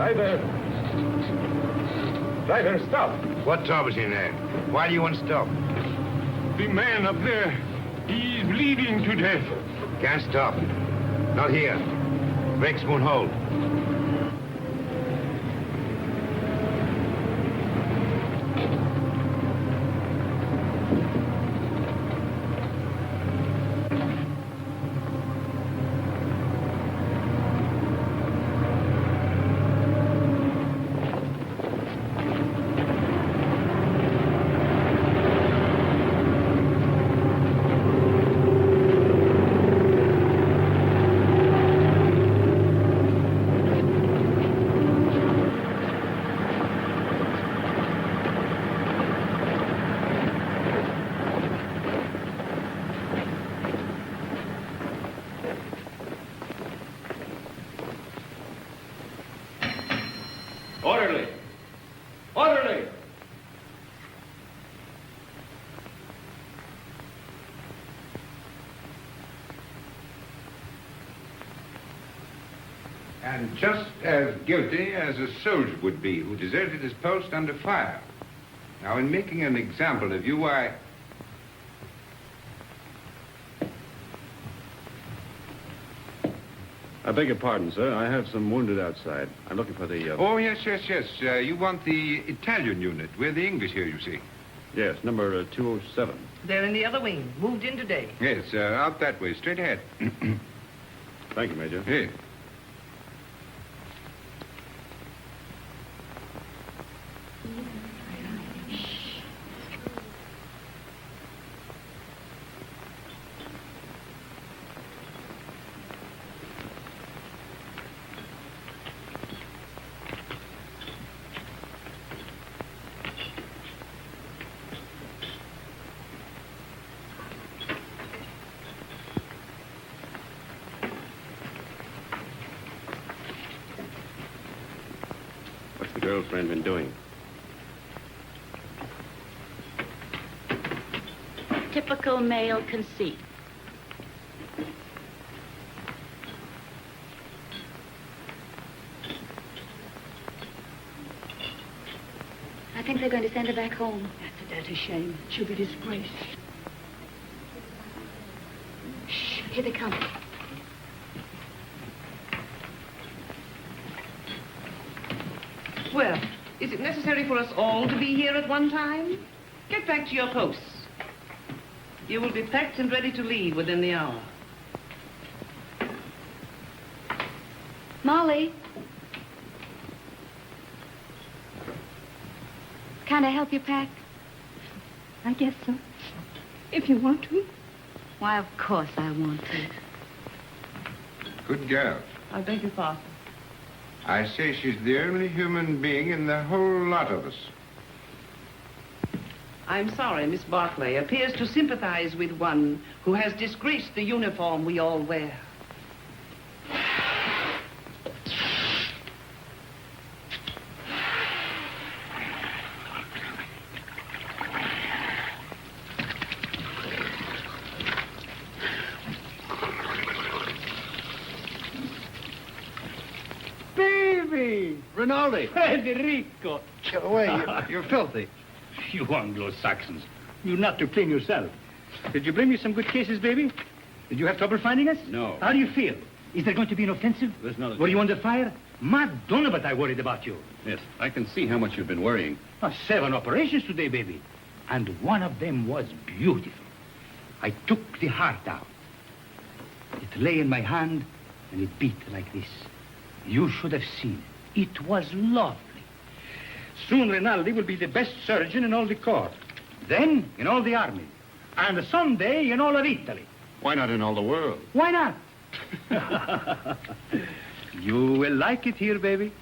Driver! Driver, stop! What troubles in there? Why do you want to stop? The man up there, he is bleeding to death. Can't stop. Not here. Brakes won't hold. Orderly! Orderly! And just as guilty as a soldier would be who deserted his post under fire. Now, in making an example of you, I beg your pardon, sir. I have some wounded outside. I'm looking for the... Oh, yes. You want the Italian unit. We're the English here, you see. Yes, number 207. They're in the other wing. Moved in today. Yes, out that way, straight ahead. Thank you, Major. Yes. What's the girlfriend been doing? Typical male conceit. I think they're going to send her back home. That's a dirty shame. She'll be disgraced. Shh, here they come. Well, is it necessary for us all to be here at one time? Get back to your posts. You will be packed and ready to leave within the hour. Molly. Can I help you pack? I guess so. If you want to. Why, of course I want to. Good girl. I beg your pardon. I say she's the only human being in the whole lot of us. I'm sorry, Miss Barkley appears to sympathize with one who has disgraced the uniform we all wear. Rinaldi. Federico. Get away. You're filthy. You Anglo-Saxons. You're not to clean yourself. Did you bring me some good cases, baby? Did you have trouble finding us? No. How do you feel? Is there going to be an offensive? There's not a... Were you under fire? Madonna, but I worried about you. Yes, I can see how much you've been worrying. 7 operations today, baby. And one of them was beautiful. I took the heart out. It lay in my hand, and it beat like this. You should have seen it. It was lovely. Soon Rinaldi will be the best surgeon in all the corps. Then in all the army. And someday in all of Italy. Why not in all the world? Why not? You will like it here, baby.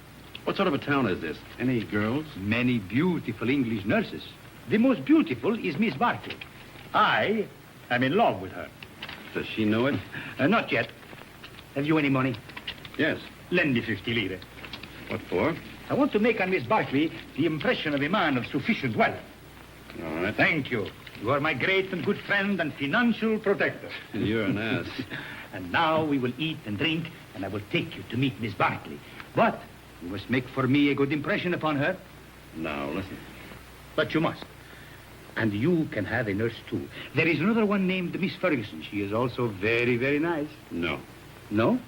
What sort of a town is this? Any girls? Many beautiful English nurses. The most beautiful is Miss Barkley. I am in love with her. Does she know it? Not yet. Have you any money? Yes. Lend me 50 lire. What for? I want to make on Miss Barkley the impression of a man of sufficient wealth. All right. Thank you. You are my great and good friend and financial protector. You're an ass. And now we will eat and drink, and I will take you to meet Miss Barkley. But You must make for me a good impression upon her. Now, listen. But you must. And you can have a nurse, too. There is another one named Miss Ferguson. She is also very, very nice. No. No?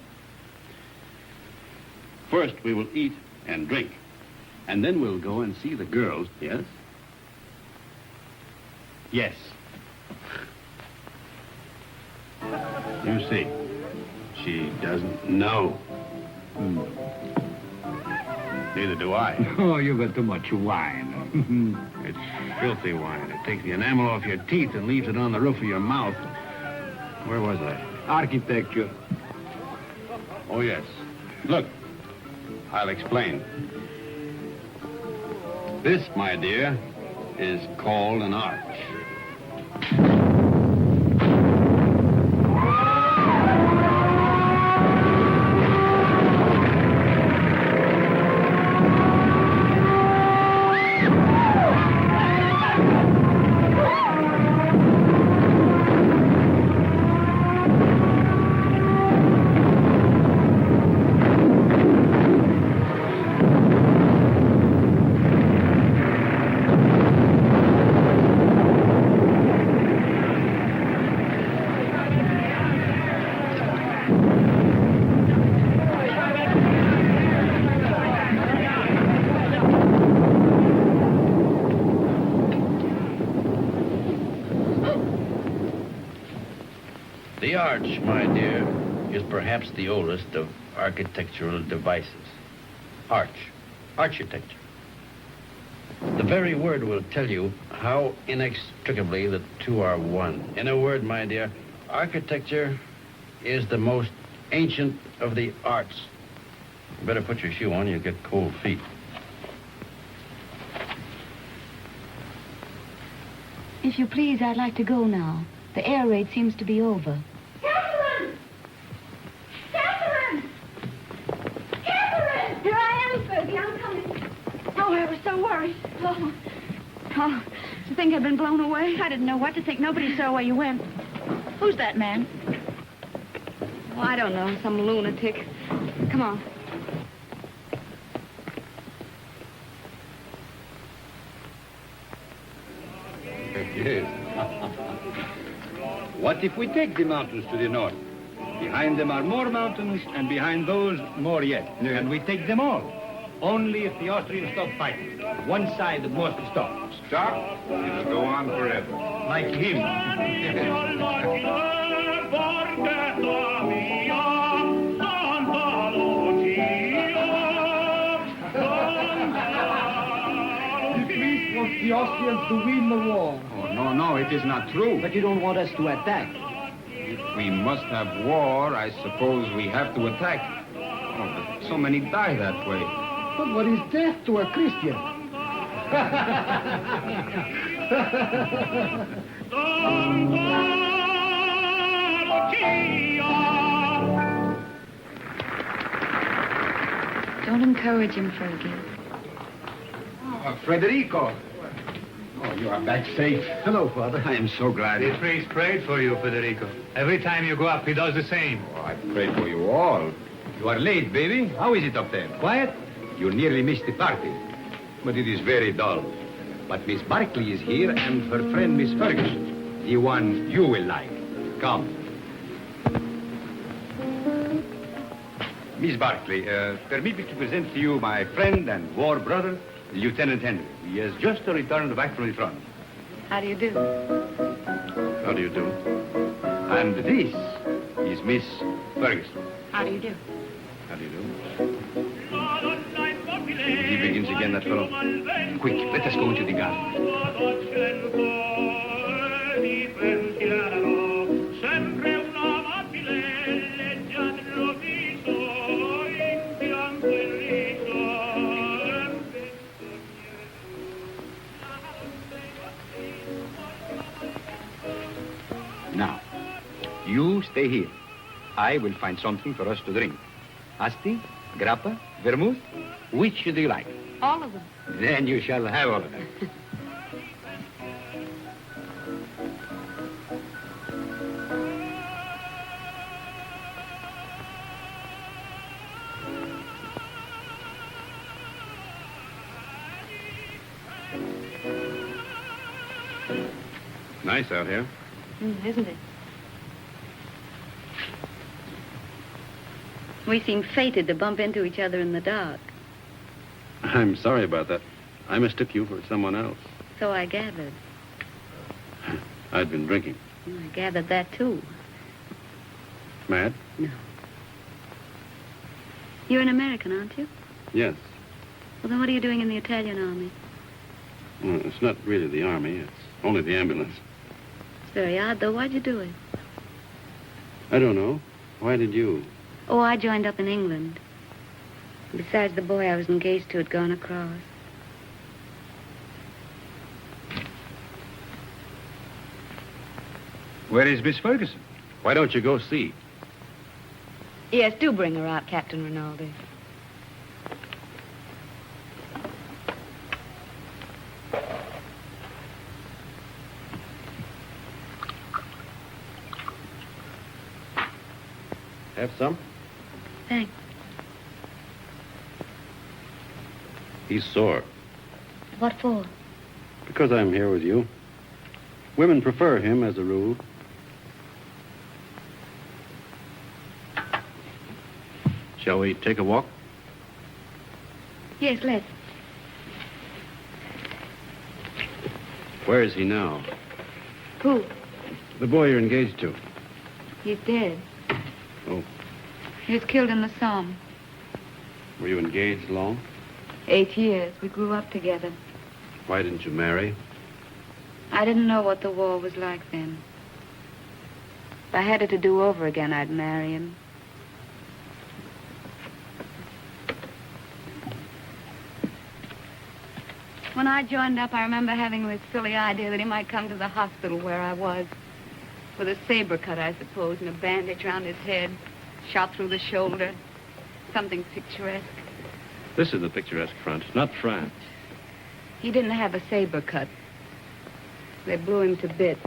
First, we will eat and drink. And then we'll go and see the girls, yes? Yes. You see, she doesn't know. Neither do I. Oh, you got too much wine. It's filthy wine. It takes the enamel off your teeth and leaves it on the roof of your mouth. Where was I? Architecture. Oh, yes. Look, I'll explain. This, my dear, is called an arch. The arch, my dear, is perhaps the oldest of architectural devices. Architecture. The very word will tell you how inextricably the two are one. In a word, my dear, architecture is the most ancient of the arts. You better put your shoe on, you'll get cold feet. If you please, I'd like to go now. The air raid seems to be over. Catherine! Catherine! Catherine! Here I am, Fergie. I'm coming. Oh, I was so worried. Oh, to think I'd been blown away. I didn't know what to think. Nobody saw where you went. Who's that man? Oh, I don't know. Some lunatic. Come on. Yes. What if we take the mountains to the north? Behind them are more mountains, and behind those, more yet. Yeah. And we take them all. Only if the Austrians stop fighting. One side must stop. Stop? It'll go on forever. Like him. The Austrians to win the war. Oh, no, it is not true. But you don't want us to attack. If we must have war, I suppose we have to attack. Oh, but so many die that way. But what is death to a Christian? Don't encourage him, Fergie. Federico. Oh, you are back safe. Hello, Father. I am so glad. The priest prayed for you, Federico. Every time you go up, he does the same. Oh, I prayed for you all. You are late, baby. How is it up there? Quiet? You nearly missed the party. But it is very dull. But Miss Barkley is here and her friend Miss Ferguson. The one you will like. Come. Miss Barkley, permit me to present to you my friend and war brother, Lieutenant Henry. He has just returned back from the front. How do you do? How do you do? And this is Miss Ferguson. How do you do? How do you do? He begins again, that fellow. Quick, let us go into the garden. Now, you stay here. I will find something for us to drink. Asti, grappa, vermouth, which do you like? All of them. Then you shall have all of them. Nice out here. Isn't it? We seem fated to bump into each other in the dark. I'm sorry about that. I mistook you for someone else. So I gathered. I'd been drinking. I gathered that, too. Mad? No. You're an American, aren't you? Yes. Well, then what are you doing in the Italian army? Well, it's not really the army. It's only the ambulance. It's very odd, though. Why'd you do it? I don't know. Why did you? Oh, I joined up in England. Besides, the boy I was engaged to had gone across. Where is Miss Ferguson? Why don't you go see? Yes, do bring her out, Captain Rinaldi. Have some? Thanks. He's sore. What for? Because I'm here with you. Women prefer him as a rule. Shall we take a walk? Yes, let's. Where is he now? Who? The boy you're engaged to. He's dead. Oh. He was killed in the Somme. Were you engaged long? 8 years. We grew up together. Why didn't you marry? I didn't know what the war was like then. If I had it to do over again, I'd marry him. When I joined up, I remember having this silly idea that he might come to the hospital where I was. With a saber cut, I suppose, and a bandage around his head. Shot through the shoulder. Something picturesque. This is the picturesque front, not France. He didn't have a saber cut. They blew him to bits.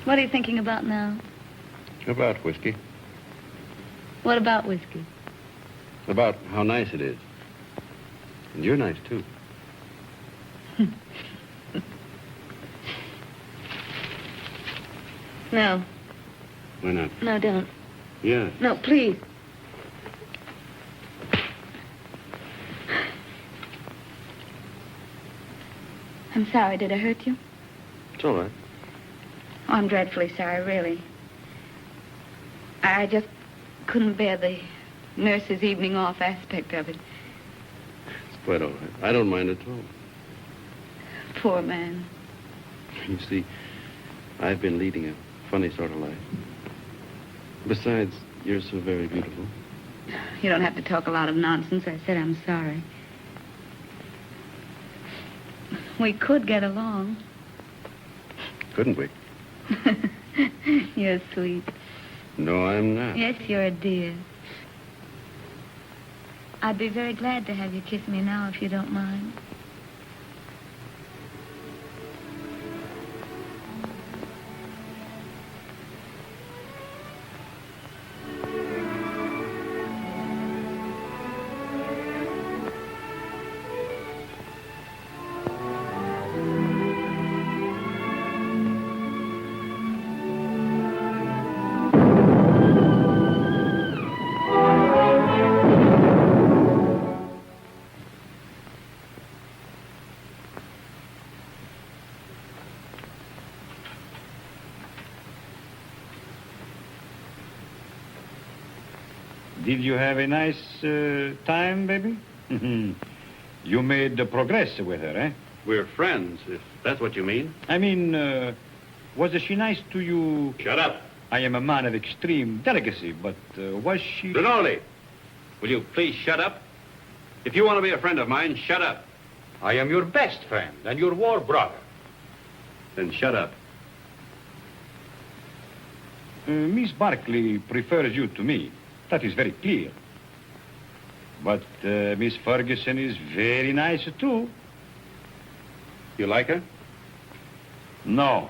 What are you thinking about now? About whiskey. What about whiskey? About how nice it is. And you're nice, too. No. Why not? No, don't. Yeah. No, please. I'm sorry. Did I hurt you? It's all right. Oh, I'm dreadfully sorry, really. I just couldn't bear the nurse's evening off aspect of it. It's quite all right. I don't mind at all. Poor man. You see, I've been leading a funny sort of life. Besides, you're so very beautiful. You don't have to talk a lot of nonsense. I said I'm sorry. We could get along. Couldn't we? You're sweet. No, I'm not. Yes, you're a dear. I'd be very glad to have you kiss me now, if you don't mind. Did you have a nice time, baby? You made progress with her, eh? We're friends, if that's what you mean. I mean, was she nice to you? Shut up. I am a man of extreme delicacy, but was she... Rinaldi, will you please shut up? If you want to be a friend of mine, shut up. I am your best friend and your war brother. Then shut up. Miss Barkley prefers you to me. That is very clear. But Miss Ferguson is very nice, too. You like her? No.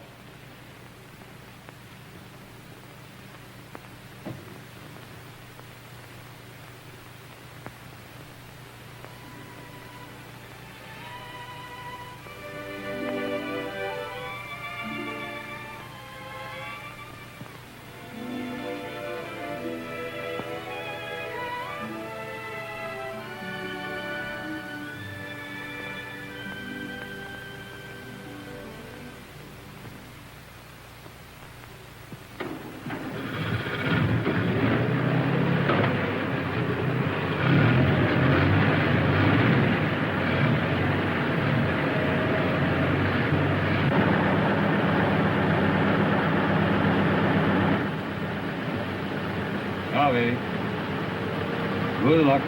Harvey. Good luck.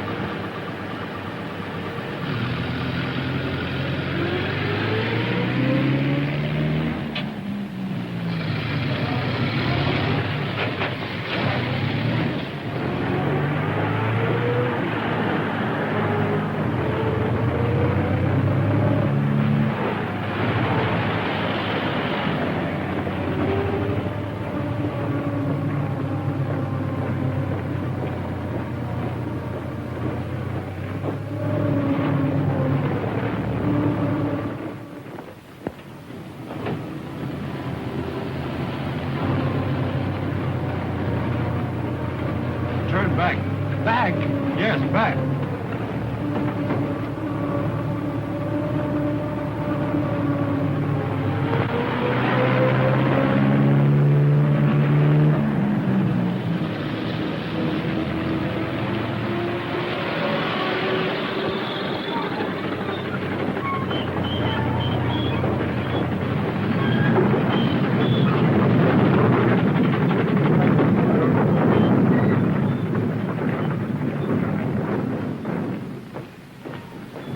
Turn back. Back? Yes, back.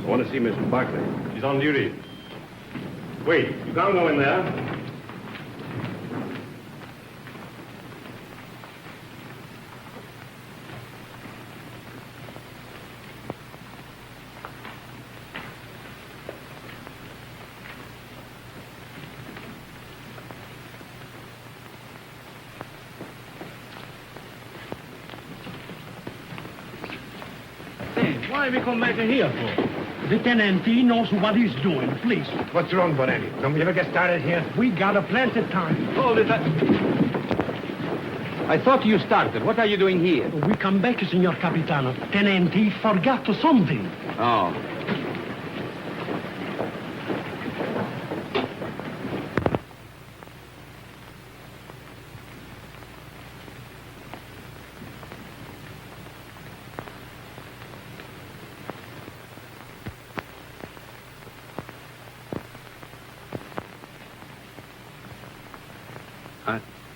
I want to see Miss Barkley. She's on duty. Wait, you can't go in there. Why we come back here for? The tenant, he knows what he's doing, please. What's wrong, Bonetti? Don't we ever get started here? We got a plenty of time. Hold it. I thought you started. What are you doing here? We come back, Signor Capitano. Tenant, he forgot something. Oh.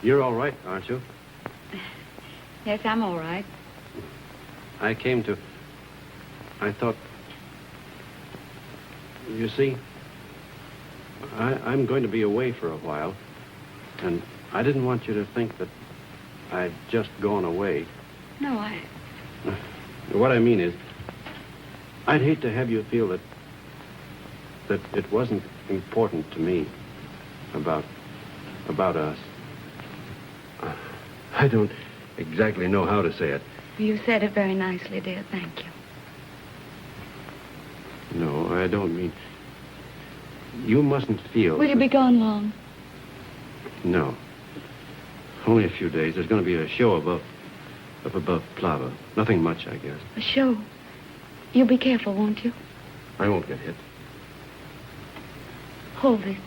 You're all right, aren't you? Yes, I'm all right. I thought... You see, I'm going to be away for a while, and I didn't want you to think that I'd just gone away. No, What I mean is, I'd hate to have you feel that it wasn't important to me about us. I don't exactly know how to say it. you said it very nicely, dear. Thank you. No, I don't mean... You mustn't feel... Will you be gone long? No. Only a few days. There's going to be a show up above Plava. Nothing much, I guess. A show? You'll be careful, won't you? I won't get hit. Hold it.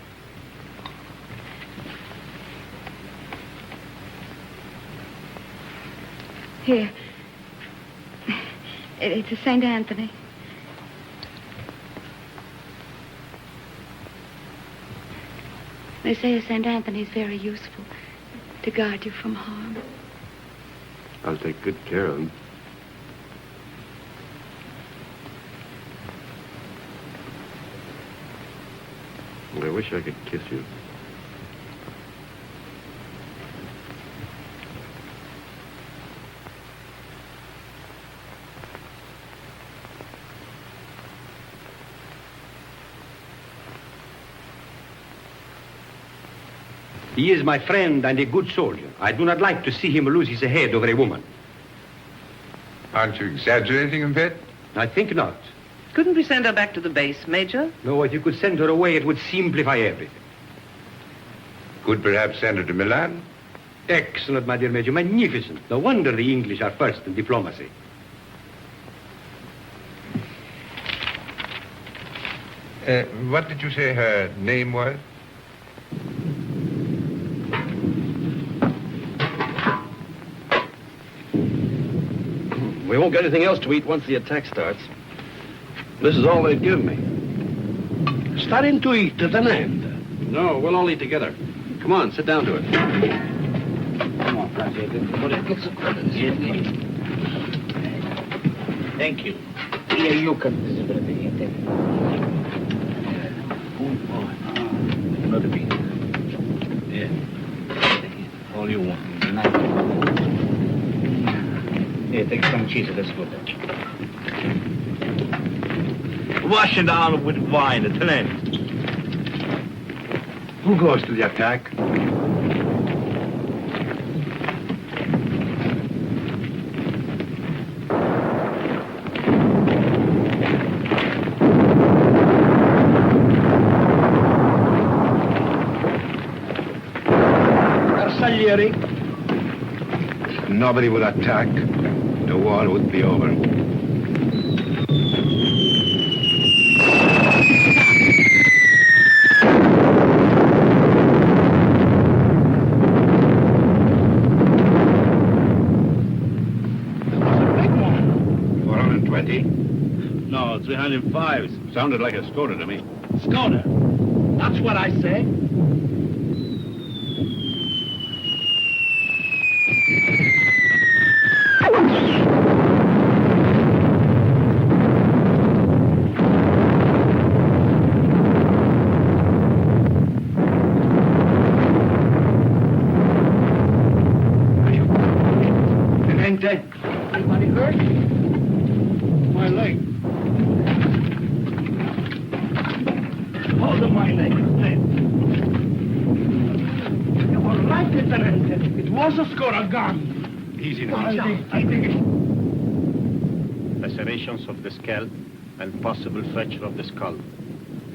Here. It's a St. Anthony. They say St. Anthony's very useful to guard you from harm. I'll take good care of him. I wish I could kiss you. He is my friend and a good soldier. I do not like to see him lose his head over a woman. Aren't you exaggerating a bit? I think not. Couldn't we send her back to the base, Major? No, if you could send her away, it would simplify everything. Could perhaps send her to Milan? Excellent, my dear Major. Magnificent. No wonder the English are first in diplomacy. What did you say her name was? We won't get anything else to eat once the attack starts. This is all they'd give me. Starting to eat at an end. No, we'll all eat together. Come on, sit down to it. Come on, Francis. Thank you. Here you can. Another piece. Yeah. All you want. Here, take some cheese. Let's go. Wash it down with wine at an end. Who goes to the attack? Arsaglieri. Nobody would attack. The war would be over. No, 305. Sounded like a Skoda to me. Skoda. That's what I say. Anybody hurt? My leg. Hold on my leg. You were right, Lieutenant. It was a Skoda gun. Easy now. I think it... Lacerations of the scalp and possible fracture of the skull.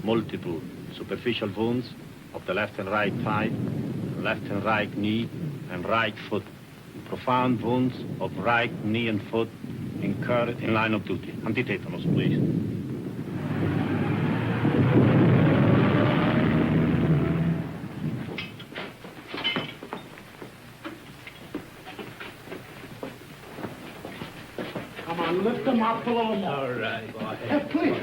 Multiple superficial wounds of the left and right thigh, left and right knee, and right foot. Profound wounds of right knee and foot incurred in line of duty. Antitetanus, please. Come on, lift them up a little more. All right, go ahead. Please.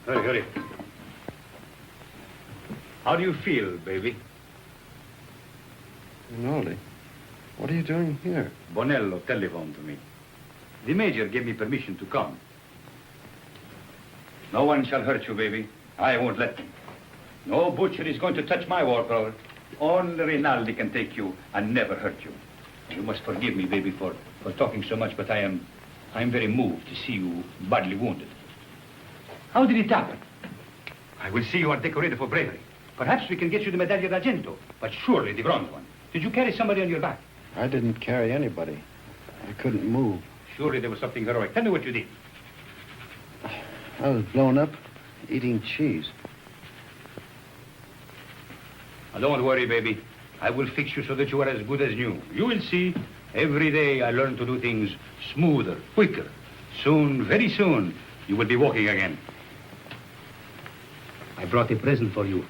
Hurry. How do you feel, baby? Rinaldi, what are you doing here? Bonello telephoned to me. The major gave me permission to come. No one shall hurt you, baby. I won't let them. No butcher is going to touch my war color. Only Rinaldi can take you and never hurt you. You must forgive me, baby, for talking so much, but I am very moved to see you badly wounded. How did it happen? I will see you are decorated for bravery. Perhaps we can get you the Medaglia d'Argento, but surely the bronze one. Did you carry somebody on your back? I didn't carry anybody. I couldn't move. Surely there was something heroic. Tell me what you did. I was blown up eating cheese. Now, don't worry, baby. I will fix you so that you are as good as new. You will see. Every day I learn to do things smoother, quicker. Soon, very soon, you will be walking again. I brought a present for you.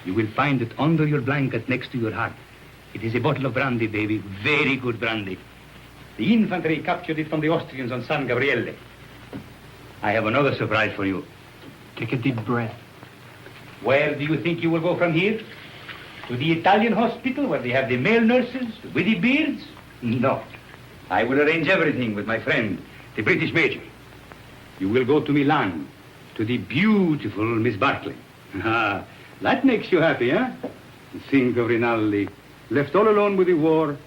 You will find it under your blanket next to your heart. It is a bottle of brandy, baby. Very good brandy. The infantry captured it from the Austrians on San Gabriele. I have another surprise for you. Take a deep breath. Where do you think you will go from here? To the Italian hospital where they have the male nurses with the beards? No. I will arrange everything with my friend, the British major. You will go to Milan, to the beautiful Miss Barkley. Ah, that makes you happy, huh? Think of Rinaldi, left all alone with the war,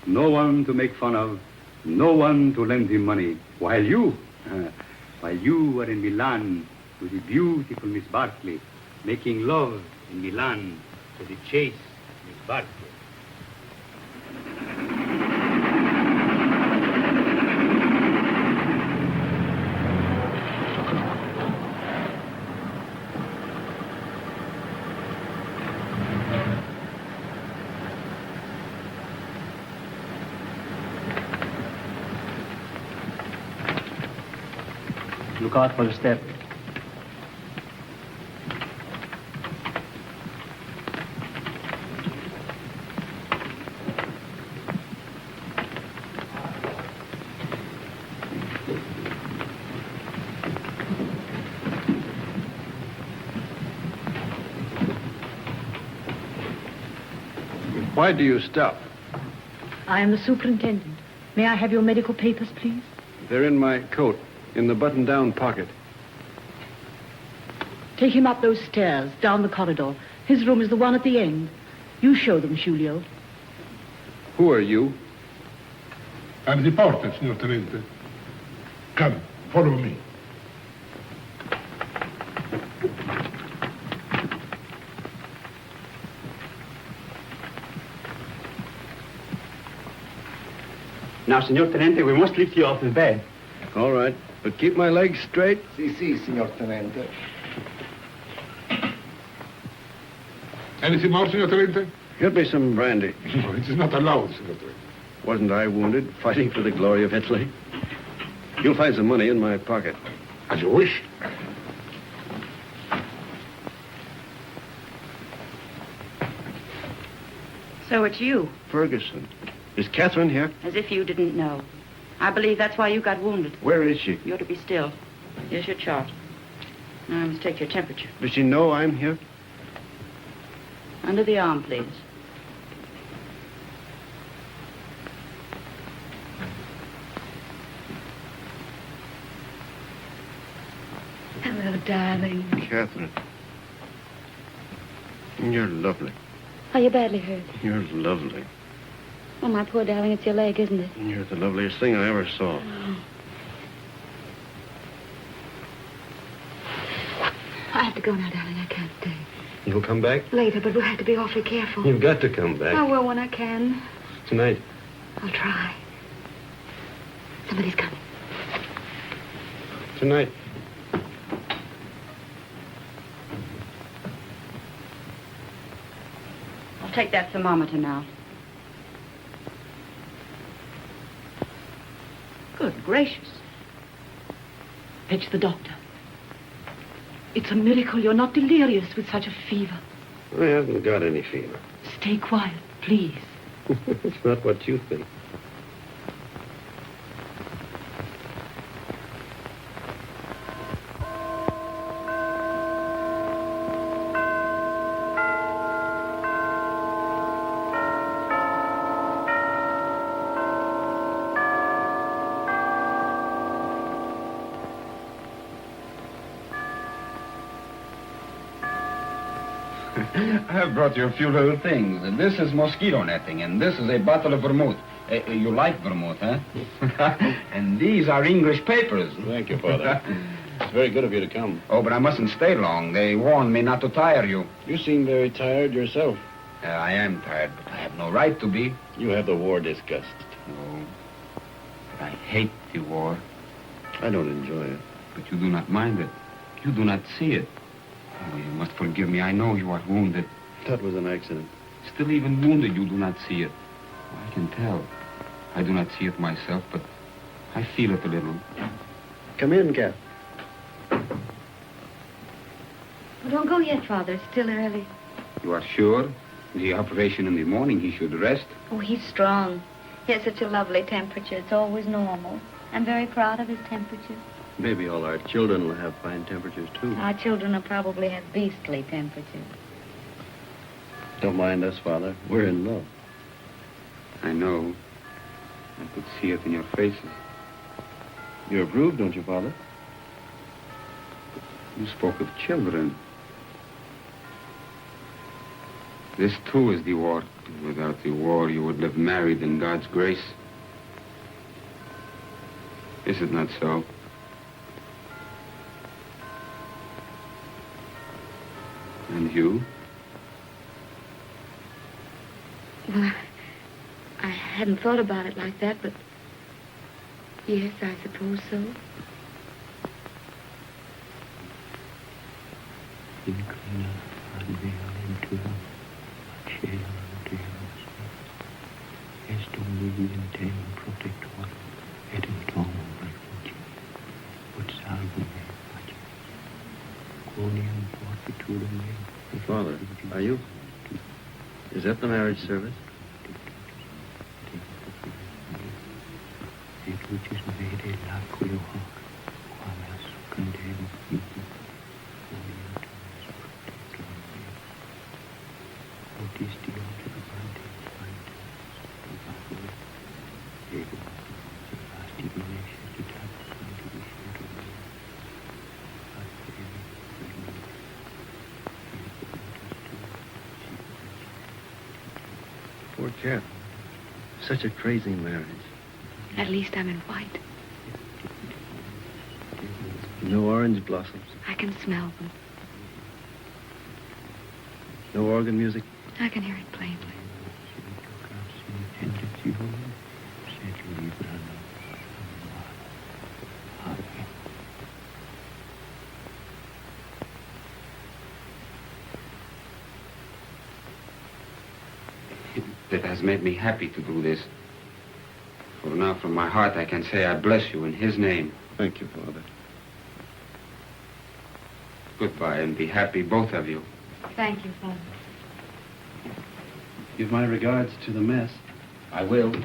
no one to make fun of, no one to lend him money, while you are in Milan with the beautiful Miss Barkley, making love in Milan to the chaste Miss Barkley. Look out for the step. Why do you stop? I am the superintendent. May I have your medical papers, please? They're in my coat, in the button-down pocket. Take him up those stairs, down the corridor. His room is the one at the end. You show them, Giulio. Who are you? I'm the porter, signor Tenente. Come, follow me. Now, Signor Tenente, we must lift you off the bed. All right, but keep my legs straight. Sì, signor Tenente. Anything more, signor Tenente? Get me some brandy. No, it is not allowed, signor Tenente. Wasn't I wounded, fighting for the glory of Italy? You'll find some money in my pocket. As you wish. So it's you, Ferguson. Is Catherine here? as if you didn't know. I believe that's why you got wounded. Where is she? You ought to be still. Here's your chart. Now I must take your temperature. Does she know I'm here? Under the arm, please. Hello, darling. Catherine. You're lovely. Are you badly hurt? You're lovely. Oh, my poor darling, it's your leg, isn't it? You're the loveliest thing I ever saw. I have to go now, darling. I can't stay. You'll come back? Later, but we'll have to be awfully careful. You've got to come back. I will when I can. Tonight. I'll try. Somebody's coming. Tonight. I'll take that thermometer now. Good gracious. Fetch the doctor. It's a miracle you're not delirious with such a fever. I haven't got any fever. Stay quiet, please. It's not what you think. I have brought you a few little things. This is mosquito netting, and this is a bottle of vermouth. You like vermouth, huh? And these are English papers. Thank you, Father. It's very good of you to come. Oh, but I mustn't stay long. They warned me not to tire you. You seem very tired yourself. I am tired, but I have no right to be. You have the war disgust. Oh, but I hate the war. I don't enjoy it. But you do not mind it. You do not see it. Oh, you must forgive me. I know you are wounded. That was an accident. Still, even wounded, you do not see it. Oh, I can tell. I do not see it myself, but I feel it a little. Come in, Kath. Well, don't go yet, Father. It's still early. You are sure? The operation in the morning, he should rest. Oh, he's strong. He has such a lovely temperature. It's always normal. I'm very proud of his temperature. Maybe all our children will have fine temperatures, too. Our children will probably have beastly temperatures. Don't mind us, Father. We're in love. I know. I could see it in your faces. You approve, don't you, Father? You spoke of children. This, too, is the war. Without the war, you would live married in God's grace. Is it not so? And you? Well, I hadn't thought about it like that, but yes, I suppose so. Father, are you? Is that the marriage service? Poor Cat. Such a crazy marriage. At least I'm in white. No orange blossoms. I can smell them. No organ music. I can hear it plainly. It has made me happy to do this. For now, from my heart, I can say I bless you in his name. Thank you, Father. Goodbye, and be happy, both of you. Thank you, Father. Give my regards to the mess. I will.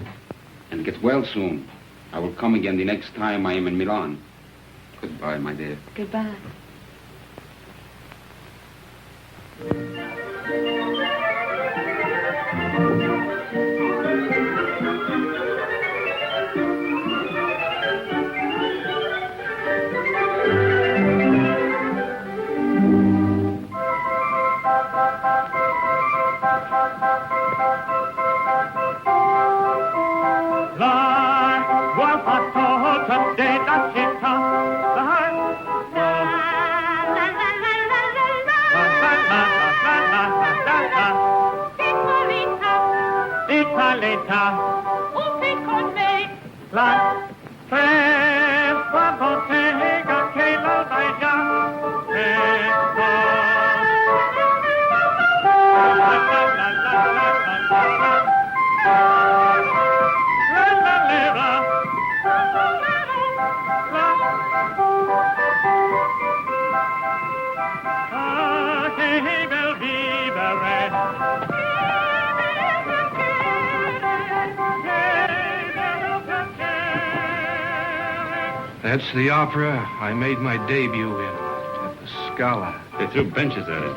And get well soon. I will come again the next time I am in Milan. Goodbye, my dear. Goodbye. That's the opera I made my debut in at the Scala. They threw benches at it.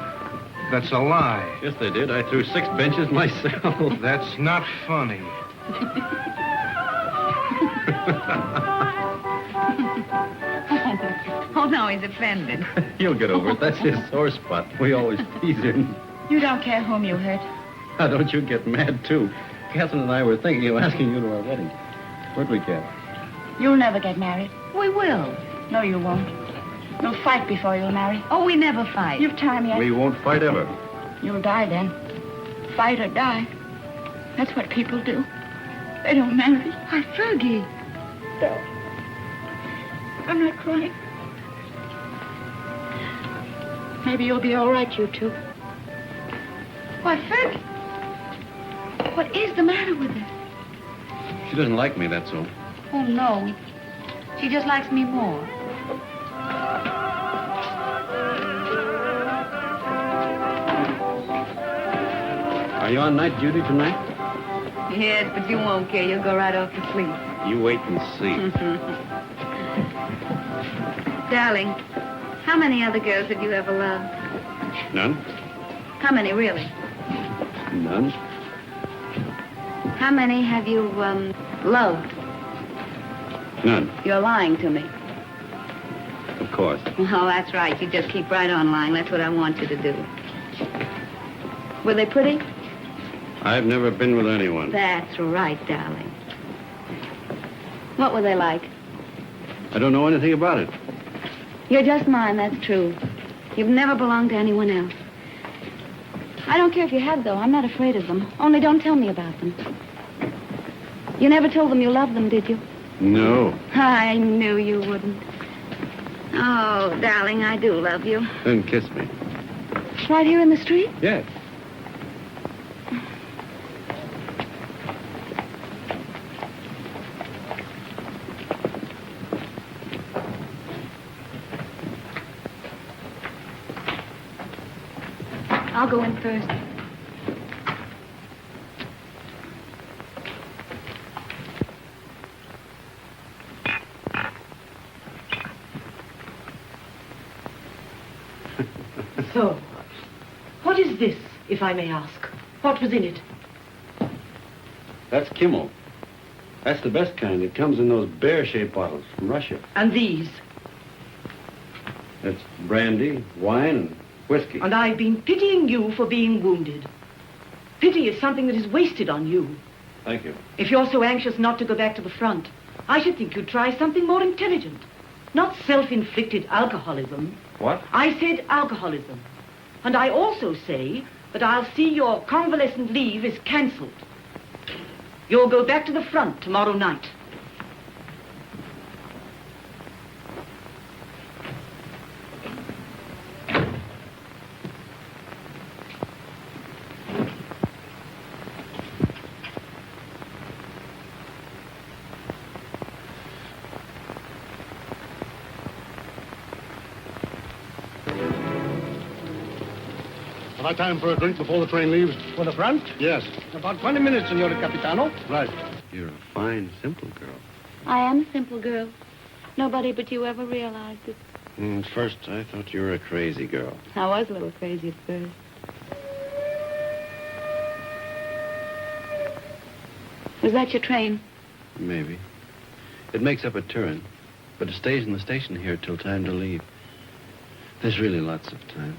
That's a lie. Yes, they did. I threw 6 benches myself. That's not funny. Oh, no, he's offended. He'll get over it. That's his sore spot. We always tease him. You don't care whom you hurt. Now, don't you get mad, too. Catherine and I were thinking of asking you to our wedding. Would we, Cat? You'll never get married. We will. No, you won't. You'll fight before you'll marry. Oh, we never fight. You've time yet. We won't fight ever. You'll die then. Fight or die. That's what people do. They don't marry. Why, Fergie. No. I'm not crying. Maybe you'll be all right, you two. Why, Fergie. What is the matter with her? She doesn't like me, that's all. Oh, no. She just likes me more. Are you on night duty tonight? Yes, but you won't care. You'll go right off to sleep. You wait and see. Darling, how many other girls have you ever loved? None? How many, really? None? How many have you, loved? None, You're lying to me. of course. Oh, that's right. You just keep right on lying. That's what I want you to do. Were they pretty? I've never been with anyone. That's right, darling. What were they like? I don't know anything about it. You're just mine, that's true. You've never belonged to anyone else. I don't care if you had, though. I'm not afraid of them. Only don't tell me about them. You never told them you loved them, did you? No. I knew you wouldn't. Oh, darling, I do love you. Then kiss me. Right here in the street? Yes. I'll go in first. So, what is this, if I may ask? What was in it? That's Kimmel. That's the best kind. It comes in those bear-shaped bottles from Russia. And these? It's brandy, wine, and whiskey. And I've been pitying you for being wounded. Pity is something that is wasted on you. Thank you. If you're so anxious not to go back to the front, I should think you'd try something more intelligent. Not self-inflicted alcoholism. What? I said alcoholism. And I also say that I'll see your convalescent leave is cancelled. You'll go back to the front tomorrow night. Have I time for a drink before the train leaves? For the front? Yes. About 20 minutes, Signor Capitano. Right. You're a fine, simple girl. I am a simple girl. Nobody but you ever realized it. At first, I thought you were a crazy girl. I was a little crazy at first. Was that your train? Maybe. It makes up at Turin, but it stays in the station here till time to leave. There's really lots of time.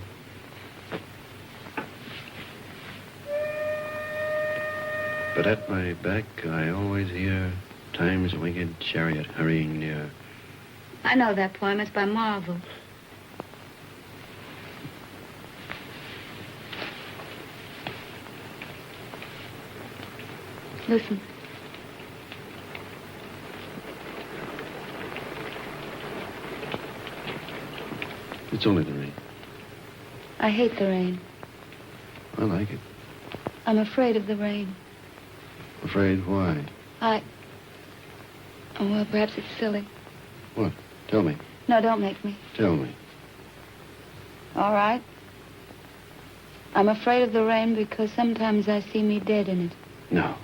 But at my back, I always hear time's winged chariot hurrying near. I know that poem. It's by Marvel. Listen. It's only the rain. I hate the rain. I like it. I'm afraid of the rain. Afraid why? Oh, well, perhaps it's silly. What? Tell me. No, don't make me. Tell me. All right. I'm afraid of the rain because sometimes I see me dead in it. No.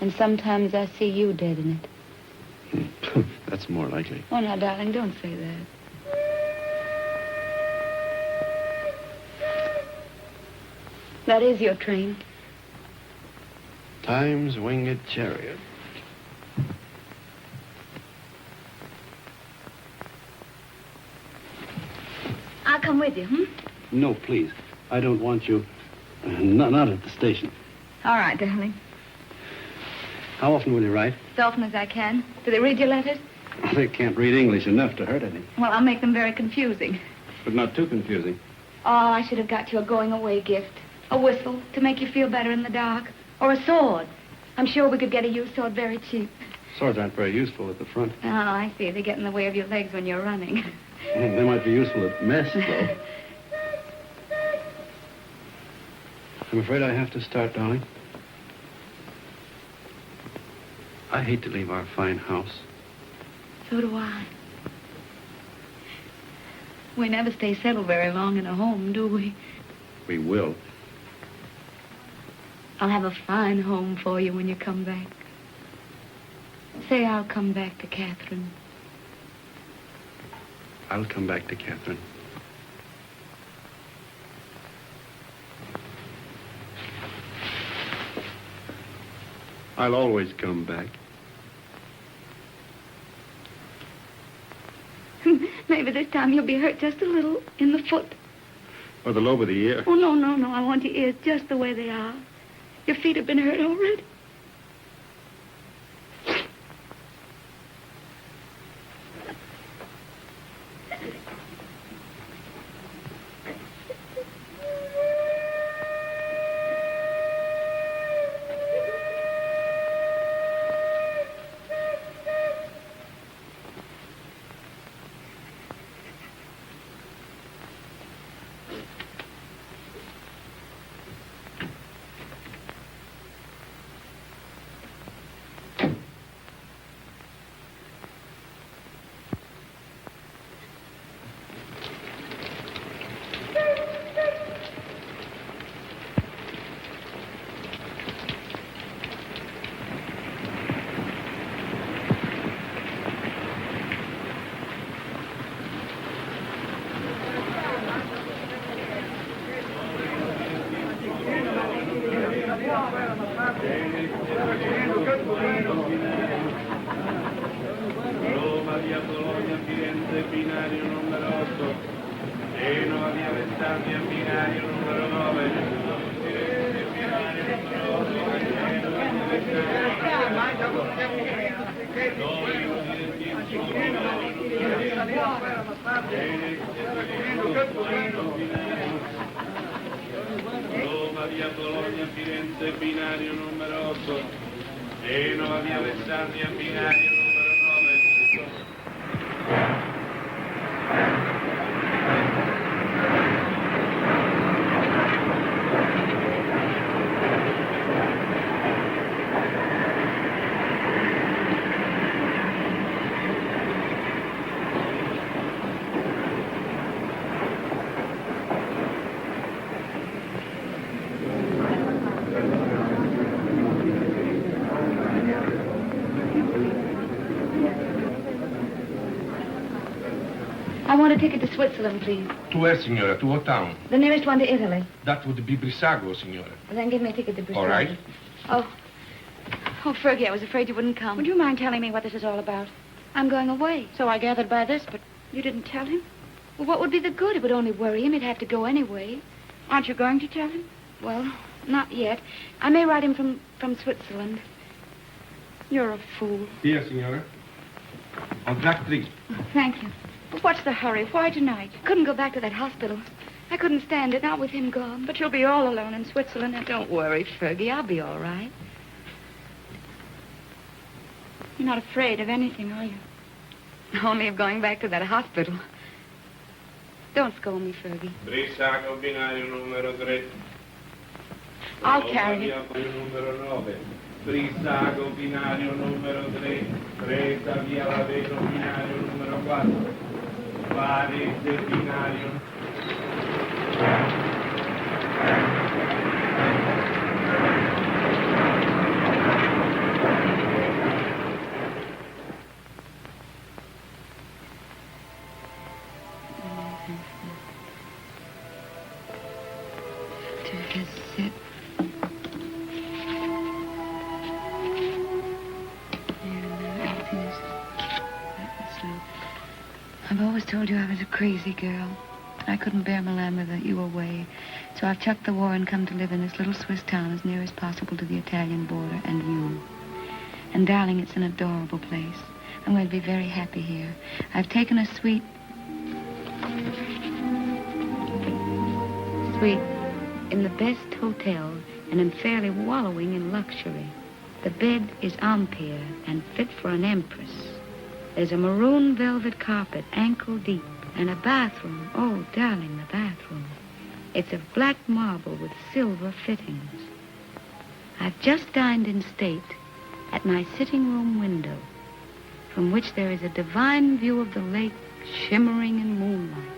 And sometimes I see you dead in it. That's more likely. Oh, now, darling, don't say that. That is your train. Time's winged chariot. I'll come with you, No, please. I don't want you. Not at the station. All right, darling. How often will you write? As often as I can. Do they read your letters? They can't read English enough to hurt any. Well, I'll make them very confusing. But not too confusing. Oh, I should have got you a going-away gift. A whistle to make you feel better in the dark. Or a sword. I'm sure we could get a used sword very cheap. Swords aren't very useful at the front. Oh, I see. They get in the way of your legs when you're running. They might be useful at mess, though. I'm afraid I have to start, darling. I hate to leave our fine house. So do I. We never stay settled very long in a home, do we? We will. I'll have a fine home for you when you come back. Say I'll come back to Catherine. I'll come back to Catherine. I'll always come back. Maybe this time you'll be hurt just a little in the foot. Or the lobe of the ear. Oh, no, no, no. I want your ears just the way they are. Your feet have been hurt already. Roma, via Bologna, Firenze, binario numero 8. Genova, via Vestaglia, binario numero 9. Firenze, binario numero 8. Roma, via Bologna, Firenze, binario numero 8. Genova, via Vestaglia, binario numero 9. I want a ticket to Switzerland, please. To where, signora? To what town? The nearest one to Italy. That would be Brissago, signora. Well, then give me a ticket to Brazil. All right. Oh, Fergie, I was afraid you wouldn't come. Would you mind telling me what this is all about? I'm going away. So I gathered by this, but You didn't tell him? Well, what would be the good? It would only worry him. He'd have to go anyway. aren't you going to tell him? Well, not yet. I may write him from Switzerland. You're a fool. Here, signora. On track 3. Thank you. But what's the hurry? Why tonight? Couldn't go back to that hospital. I couldn't stand it, not with him gone. But you'll be all alone in Switzerland. And Don't worry, Fergie. I'll be all right. you're not afraid of anything, are you? Only of going back to that hospital. Don't scold me, Fergie. Brissago, binario numero 3. I'll carry it. Numero 9. Brissago, binario numero 3. Presa via Laveno, binario numero 4. Varese, binario. I've always told you I was a crazy girl. I couldn't bear Milan with you away. So I've chucked the war and come to live in this little Swiss town as near as possible to the Italian border and you. And darling, it's an adorable place. I'm going to be very happy here. I've taken a suite in the best hotel and am fairly wallowing in luxury. The bed is ampere and fit for an empress. There's a maroon velvet carpet, ankle deep, and a bathroom. Oh, darling, the bathroom. It's of black marble with silver fittings. I've just dined in state at my sitting room window, from which there is a divine view of the lake shimmering in moonlight.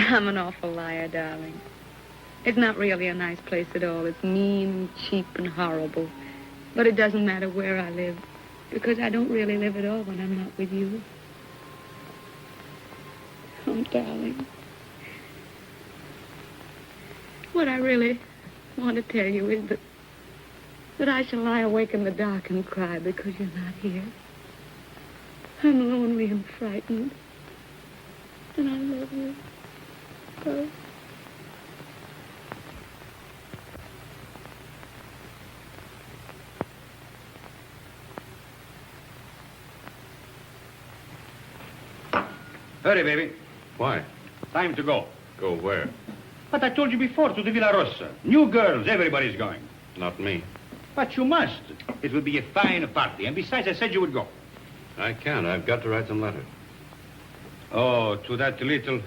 I'm an awful liar, darling. It's not really a nice place at all. It's mean and cheap and horrible. But it doesn't matter where I live, because I don't really live at all when I'm not with you. Oh, darling. What I really want to tell you is that I shall lie awake in the dark and cry because you're not here. I'm lonely and frightened. And I love you. Oh. Hurry, baby. Why? Time to go. Go where? But I told you before, to the Villa Rossa. New girls, everybody's going. Not me. But you must. It will be a fine party. And besides, I said you would go. I can't. I've got to write some letters. Oh, to that little...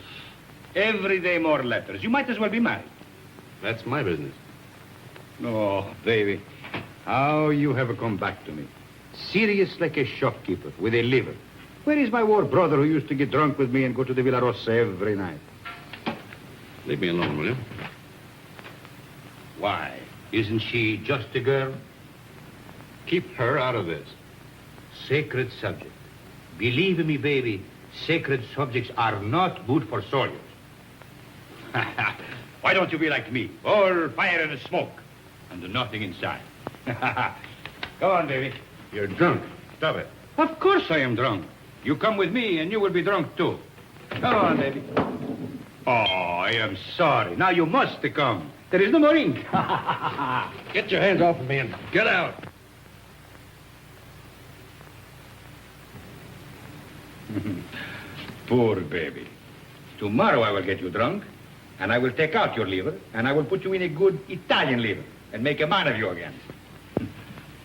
Every day more letters. You might as well be married. That's my business. Oh, baby. How you have come back to me. Serious like a shopkeeper with a liver. Where is my war brother who used to get drunk with me and go to the Villa Rossa every night? Leave me alone, will you? Why? Isn't she just a girl? Keep her out of this. Sacred subject. Believe me, baby, sacred subjects are not good for soldiers. Why don't you be like me? All fire and smoke, and nothing inside. Go on, baby. You're drunk. Stop it. Of course I am drunk. You come with me, and you will be drunk, too. Go on, baby. Oh, I am sorry. Now you must come. There is no more ink. Get your hands off of me and get out. Poor baby. Tomorrow I will get you drunk, and I will take out your liver, and I will put you in a good Italian liver, and make a man of you again.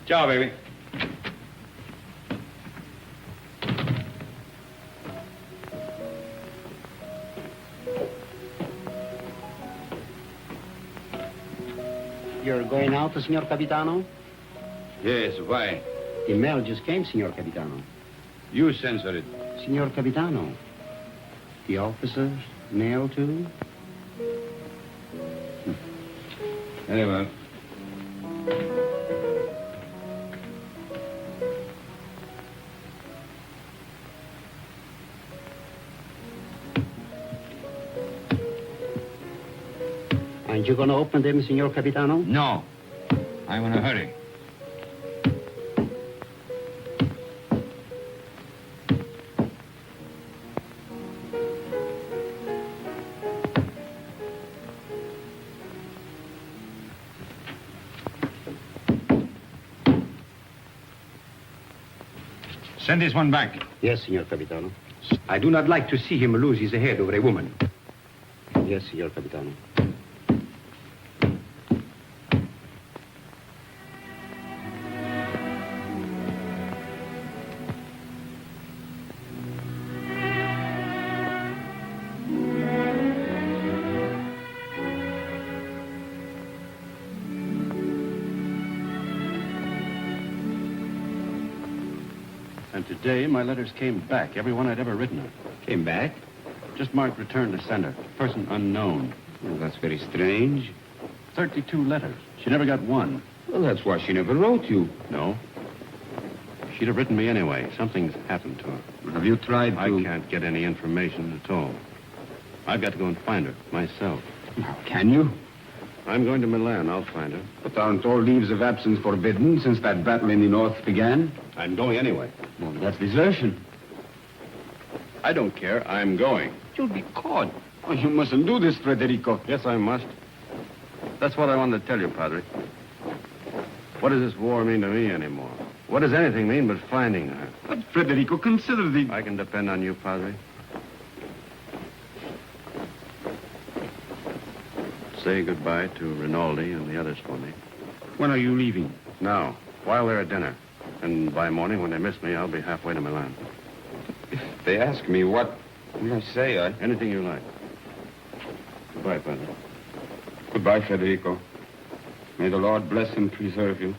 Ciao, baby. You're going out, Signor Capitano? Yes, why? The mail just came, Signor Capitano. You censor it. Signor Capitano, the officers' mail too? Very well. Aren't you going to open them, Signor Capitano? No. I'm in a hurry. Send this one back. Yes, Signor Capitano. I do not like to see him lose his head over a woman. Yes, Signor Capitano. And today, my letters came back, every one I'd ever written her. Came back? Just marked return to sender. Person unknown. Well, that's very strange. 32 letters. She never got one. Well, that's why she never wrote you. No. She'd have written me anyway. Something's happened to her. Have you tried to... I can't get any information at all. I've got to go and find her, myself. Now, can you? I'm going to Milan. I'll find her. But aren't all leaves of absence forbidden since that battle in the north began? I'm going anyway. Well, that's desertion. I don't care. I'm going. You'll be caught. Oh, you mustn't do this, Federico. Yes, I must. That's what I wanted to tell you, Padre. What does this war mean to me anymore? What does anything mean but finding her? But, Federico, consider the... I can depend on you, Padre. Say goodbye to Rinaldi and the others for me. When are you leaving? Now, while they're at dinner. And by morning, when they miss me, I'll be halfway to Milan. If they ask me what will I say, Anything you like. Goodbye, Padre. Goodbye, Federico. May the Lord bless and preserve you.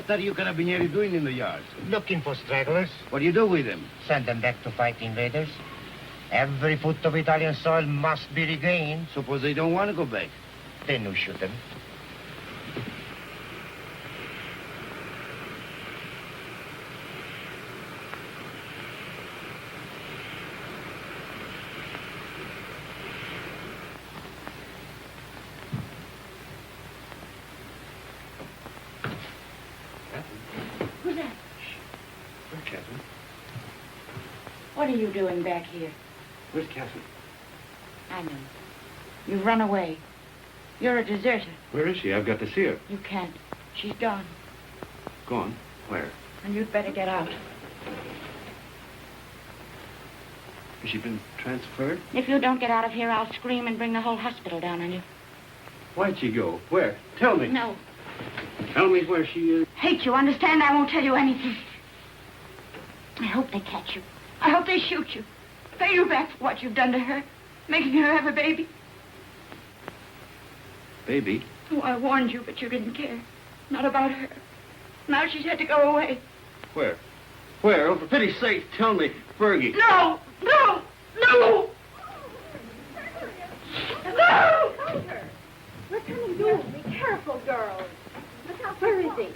What are you carabinieri doing in the yards? Looking for stragglers. What do you do with them? Send them back to fight invaders. Every foot of Italian soil must be regained. Suppose they don't want to go back. Then you shoot them. Who's that? Where's Catherine? What are you doing back here? Where's Catherine? I know. You've run away. You're a deserter. Where is she? I've got to see her. You can't. She's gone. Gone? Where? And you'd better get out. Has she been transferred? If you don't get out of here, I'll scream and bring the whole hospital down on you. Why'd she go? Where? Tell me. No. Tell me where she is. Hate you, understand? I won't tell you anything. I hope they catch you. I hope they shoot you. Pay you back for what you've done to her. Making her have a baby. Baby? Oh, I warned you, but you didn't care. Not about her. Now she's had to go away. Where? Where? Oh, for pity's sake, tell me. Fergie. No! No! No! No! What can you do? Be careful, girls. Look out, where is he?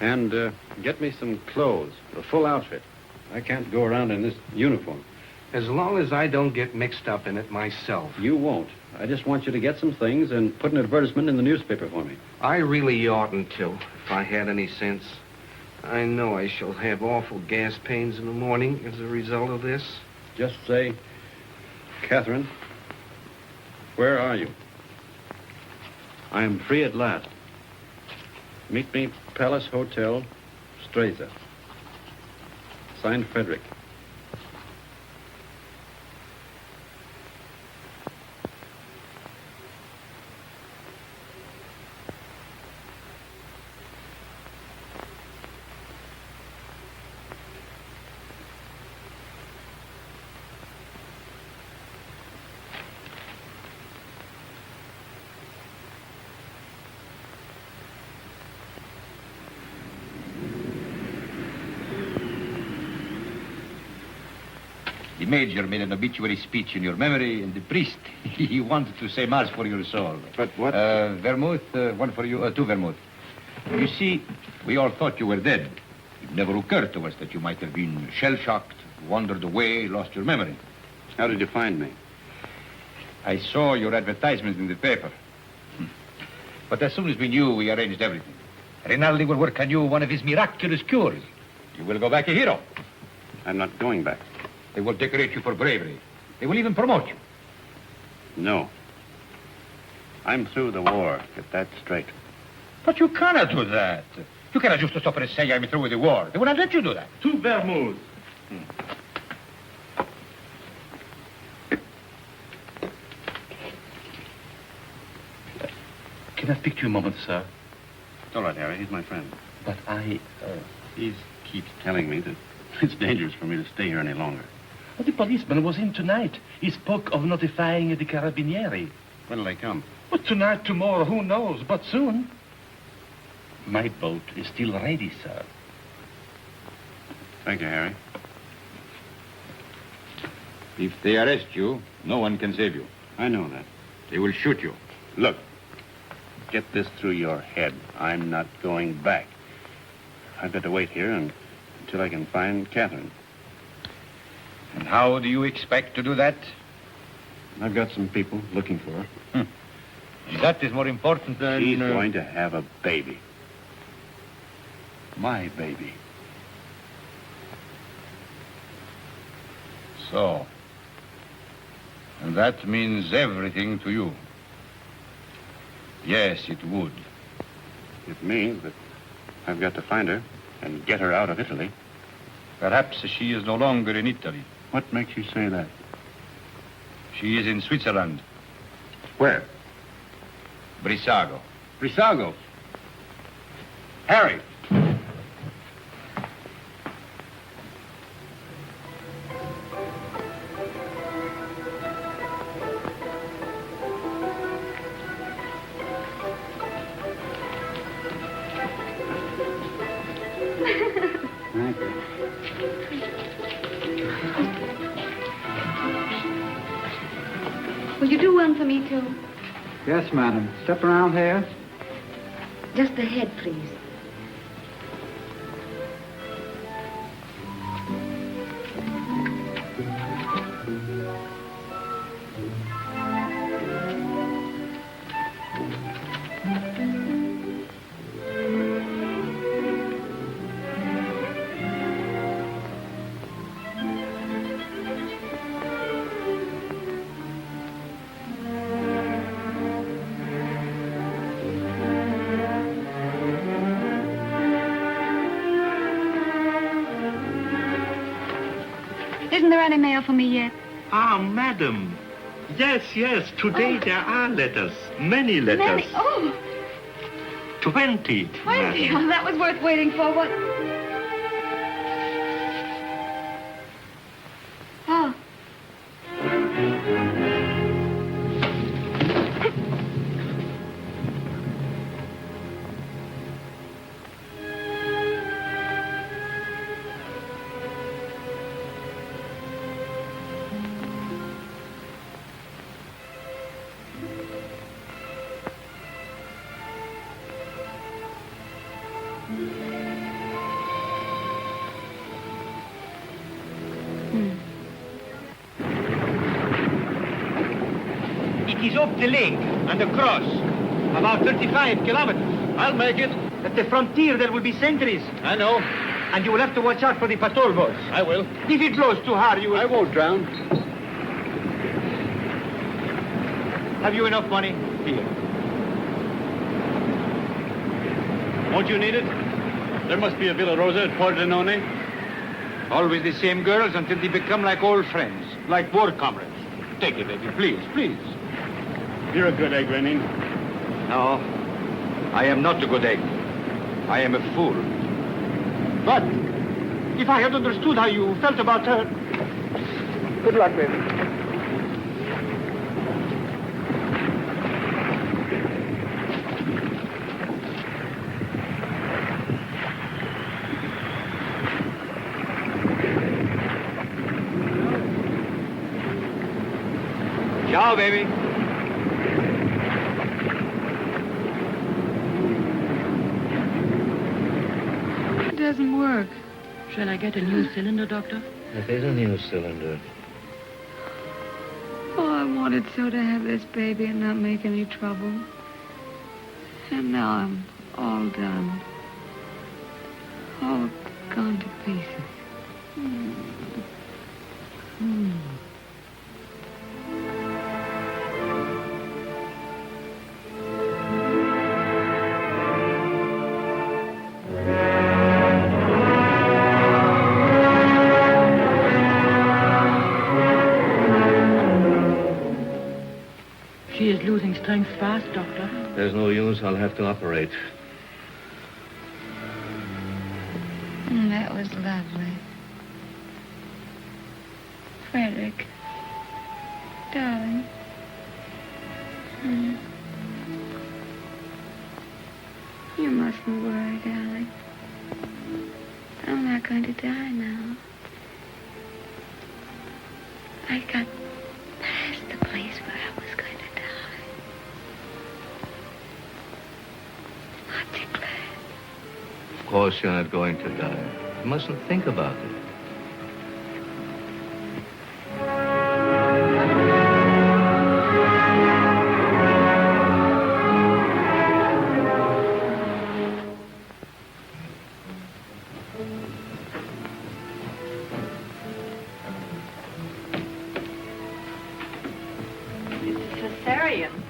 And get me some clothes, a full outfit. I can't go around in this uniform. As long as I don't get mixed up in it myself. You won't. I just want you to get some things and put an advertisement in the newspaper for me. I really oughtn't to, if I had any sense. I know I shall have awful gas pains in the morning as a result of this. Just say, Catherine, where are you? I am free at last. Meet me, Palace Hotel, Streza. Signed, Frederic. The major made an obituary speech in your memory, and the priest, he wanted to say mass for your soul. But what? Vermouth, one for you, two vermouth. You see, we all thought you were dead. It never occurred to us that you might have been shell-shocked, wandered away, lost your memory. How did you find me? I saw your advertisement in the paper. But as soon as we knew, we arranged everything. Rinaldi will work on you one of his miraculous cures. You will go back a hero. I'm not going back. They will decorate you for bravery. They will even promote you. No. I'm through the war. Get that straight. But you cannot do that. You cannot just stop and say I'm through with the war. They will not let you do that. Two vermouths. Can I speak to you a moment, sir? It's all right, Harry. He's my friend. But He keeps telling me that it's dangerous for me to stay here any longer. Well, the policeman was in tonight. He spoke of notifying the carabinieri. When'll they come? But tonight, tomorrow, who knows? But soon. My boat is still ready, sir. Thank you, Harry. If they arrest you, no one can save you. I know that. They will shoot you. Look, get this through your head. I'm not going back. I've got to wait here until I can find Catherine. And how do you expect to do that? I've got some people looking for her. And that is more important than... She's going to have a baby. My baby. So. And that means everything to you. Yes, it would. It means that I've got to find her and get her out of Italy. Perhaps she is no longer in Italy. What makes you say that? She is in Switzerland. Where? Brissago. Brissago. Harry. Thank you. Will you do one for me, too? Yes, madam. Step around here. Just the head, please. Isn't there any mail for me yet? Ah, madam. Yes, yes. Today there are letters. Many letters. Many? Oh, 20. 20. madam. Oh, that was worth waiting for. What? Oh. It is up the lake and across. About 35 kilometers. I'll make it. At the frontier, there will be sentries. I know. And you will have to watch out for the patrol boats. I will. If it blows too hard, you will... I won't drown. Have you enough money? Here. Won't you need it? There must be a Villa Rosa at Pordenone. Always the same girls until they become like old friends, like war comrades. Take it, baby, please, please. You're a good egg, Renin. No, I am not a good egg. I am a fool. But if I had understood how you felt about her... Good luck, baby. Ciao, baby. It doesn't work. Shall I get a new cylinder, Doctor? It is a new cylinder. Oh, I wanted so to have this baby and not make any trouble. And now I'm all done. All gone to pieces. She is losing strength fast, Doctor. There's no use. I'll have to operate. That was lovely. Frederic. Darling. You mustn't worry, darling. I'm not going to die now. I got past the place where I was going to die. Aren't you glad? Of course you're not going to die. You mustn't think about it.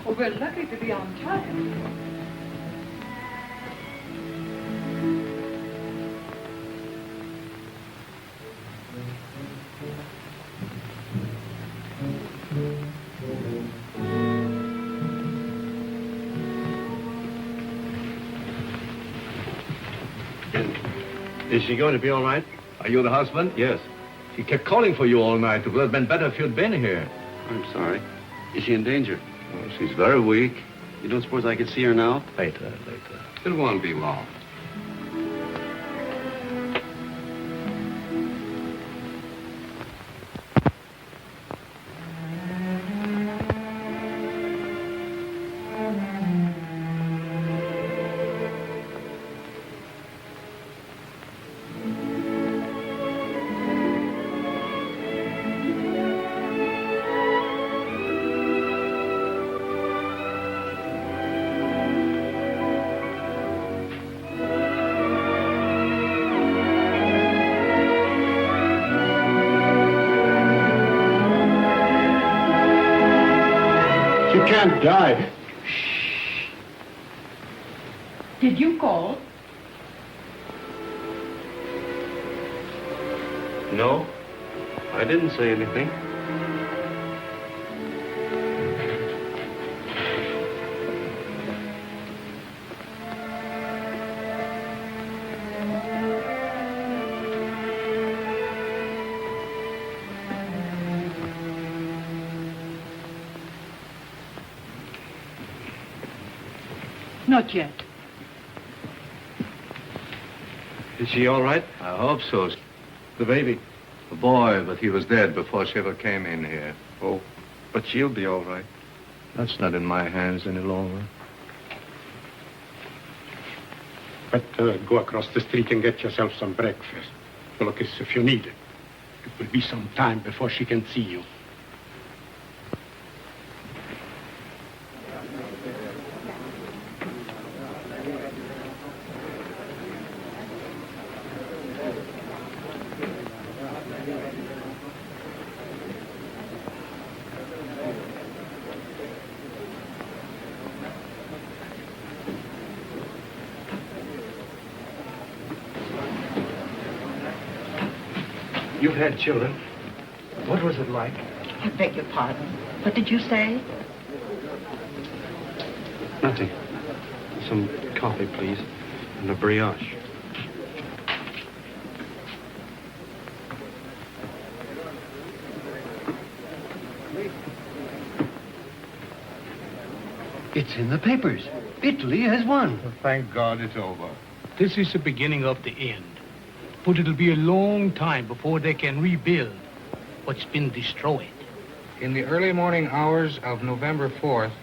Well, we're lucky to be on time. Is she going to be all right? Are you the husband? Yes. She kept calling for you all night. It would have been better if you'd been here. I'm sorry. Is she in danger? Oh, she's very weak. You don't suppose I could see her now? Later. It won't be long. can't die. Did you call? No, I didn't say anything. Not yet. Is she all right? I hope so. The baby? The boy, but he was dead before she ever came in here. Oh, but she'll be all right. That's not in my hands any longer. Better go across the street and get yourself some breakfast. Look, if you need it. It will be some time before she can see you. You've had children. What was it like? I beg your pardon. What did you say? Nothing. Some coffee, please. And a brioche. It's in the papers. Italy has won. Well, thank God it's over. This is the beginning of the end. But it'll be a long time before they can rebuild what's been destroyed. In the early morning hours of November 4th,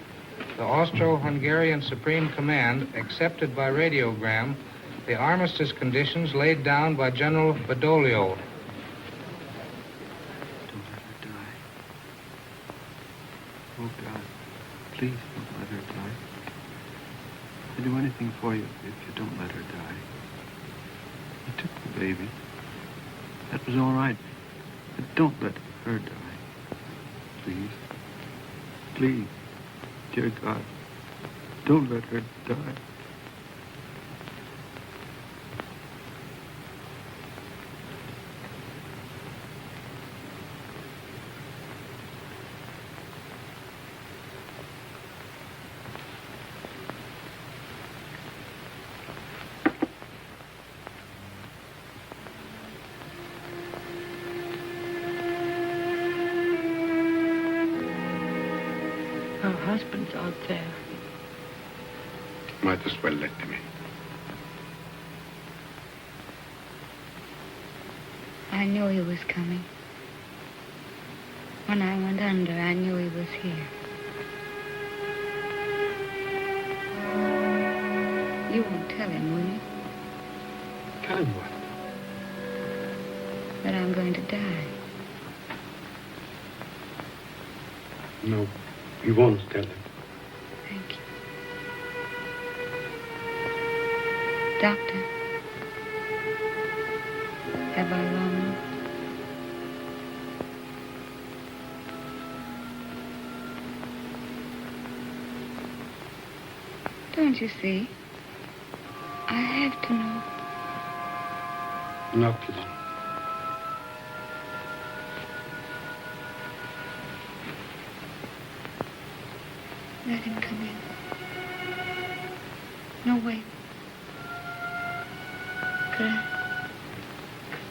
the Austro-Hungarian Supreme Command accepted by radiogram the armistice conditions laid down by General Badoglio. Don't let her die. Oh, God, please don't let her die. I'll do anything for you if you don't let her die. You took the baby. That was all right. But don't let her die. Please. Please. Dear God, don't let her die. Her husband's out there. Might as well let him in. I knew he was coming. When I went under, I knew he was here. You won't tell him, will you? Tell him what? That I'm going to die. No, he won't tell him. Thank you. Doctor, have I long? Don't you see? I have to know. Not long. Let him come in. No, wait.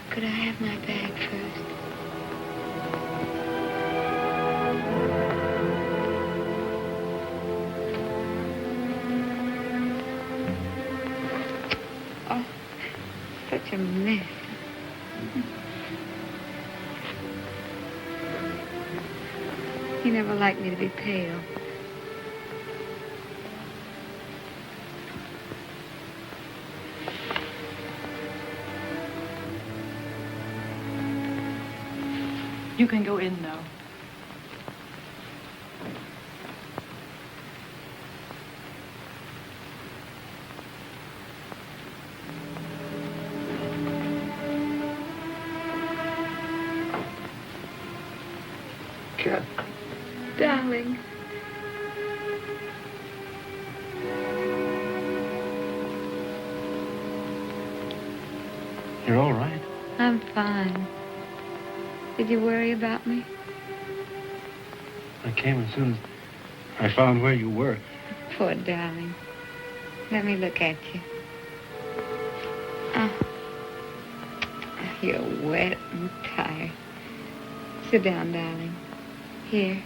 Could I have my bag first? Oh, such a mess. He never liked me to be pale. You can go in now. Cat. Darling. You're all right. I'm fine. Did you worry about me? I came as soon as I found where you were. Poor darling. Let me look at you. Oh. You're wet and tired. Sit down, darling. Here.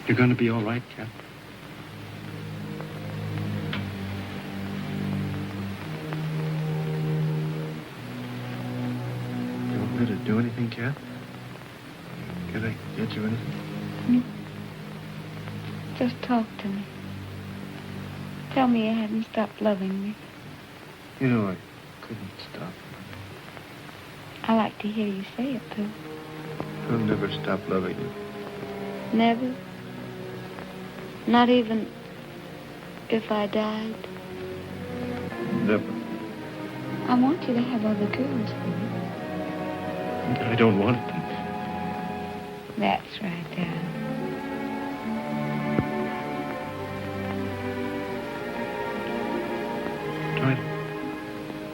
You're going to be all right, Cap? You want me to do anything, Cap? Can I get you anything? Just talk to me. Tell me you hadn't stopped loving me. You know, I couldn't stop. I like to hear you say it, too. I'll never stop loving you. Never? Not even if I died? Never. I want you to have other girls, honey. I don't want them. That's right, darling.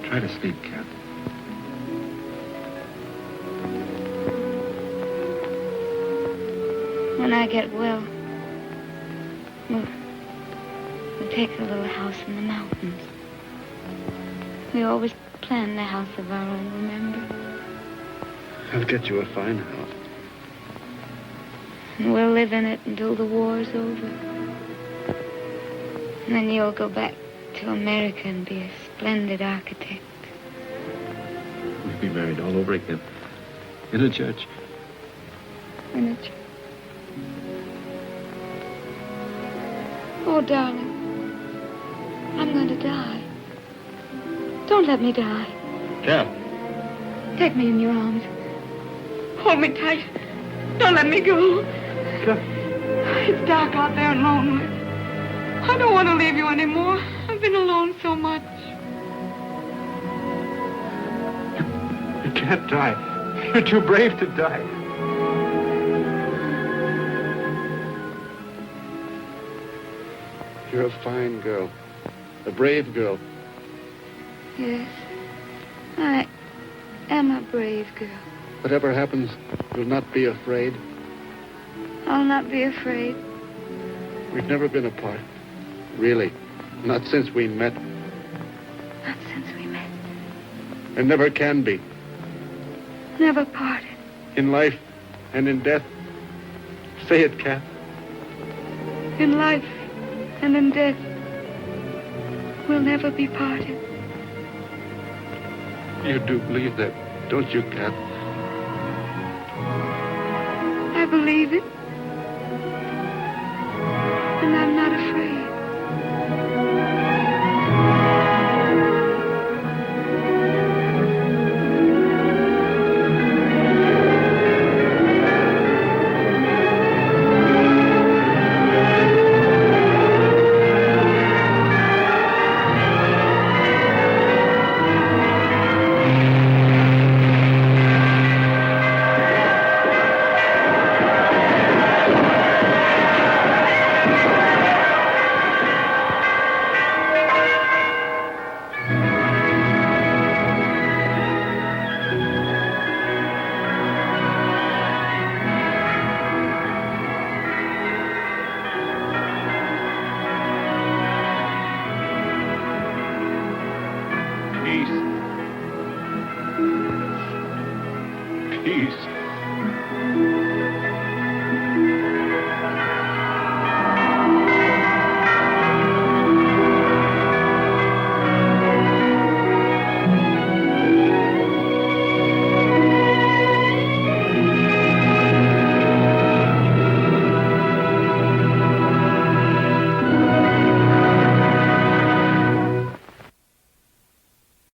Try to sleep, Cap. When I get well, we'll take a little house in the mountains. We always planned a house of our own, remember? I'll get you a fine house. And we'll live in it until the war's over. And then you'll go back to America and be a splendid architect. We'll be married all over again. In a church. In a church. Oh, darling. I'm going to die. Don't let me die. Cap. Take me in your arms. Hold me tight. Don't let me go. Cap. It's dark out there and lonely. I don't want to leave you anymore. I've been alone so much. You can't die. You're too brave to die. You're a fine girl. A brave girl. Yes. I am a brave girl. Whatever happens, you'll not be afraid. I'll not be afraid. We've never been apart. Really. Not since we met. Not since we met. And never can be. Never parted. In life and in death. Say it, Cat. In life and in death, we'll never be parted. You do believe that, don't you, Cat? I believe it. And I'm not